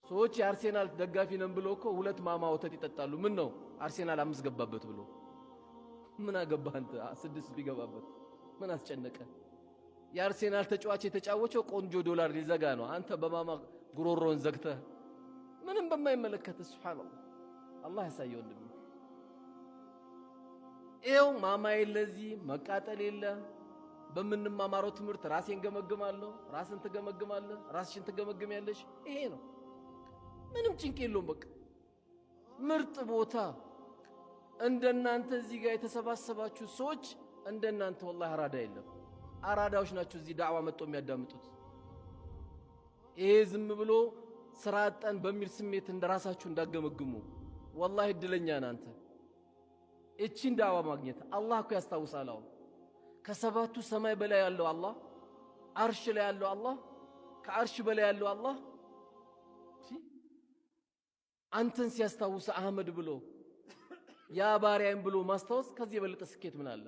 ሰዎች የአርሴናል ደጋፊ ነን ብሎ እኮ ሁለት ማማ ወተት ይጠጣሉ። ምን ነው አርሴናል 5 ገባበት ብሎ ምን አገባህ አንተ? 6 ቢገባበት ምን አስጨነቀ? የአርሴናል ተጫዋች የተጫወተው ቆንጆ ዶላር ሊዘጋ ነው። አንተ በማማ ጉሮሮን ዘግተህ ምንም በማይመለከት ሱብሃንአላህ አላህ ያሳየው እንደም ኤው ማማ የለዚህ መቃጠል የለ በምንማማረው ትምህርት ራሴን ገመግማለሁ፣ ራስን ትገመግማለህ፣ ራስሽን ትገመግሚያለሽ። ይሄ ነው ምንም ጭንቅ የለውም። በቃ ምርጥ ቦታ እንደናንተ እዚህ ጋር የተሰባሰባችሁ ሰዎች እንደናንተ ወላሂ አራዳ የለም። አራዳዎች ናቸው እዚህ ዳዕዋ መጥቶ የሚያዳምጡት። ይሄ ዝም ብሎ ስራ አጣን በሚል ስሜት እንደራሳችሁ እንዳገመግሙ ወላሂ እድለኛ ናንተ። እቺን ዳዕዋ ማግኘት አላህ እኮ ያስታውሳል። አሁን ከሰባቱ ሰማይ በላይ ያለው አላህ፣ አርሽ ላይ ያለው አላህ፣ ከአርሽ በላይ ያለው አላህ አንተን ሲያስታውስ አህመድ ብሎ ያ ባሪያም ብሎ ማስታወስ ከዚህ የበለጠ ስኬት ምን አለ?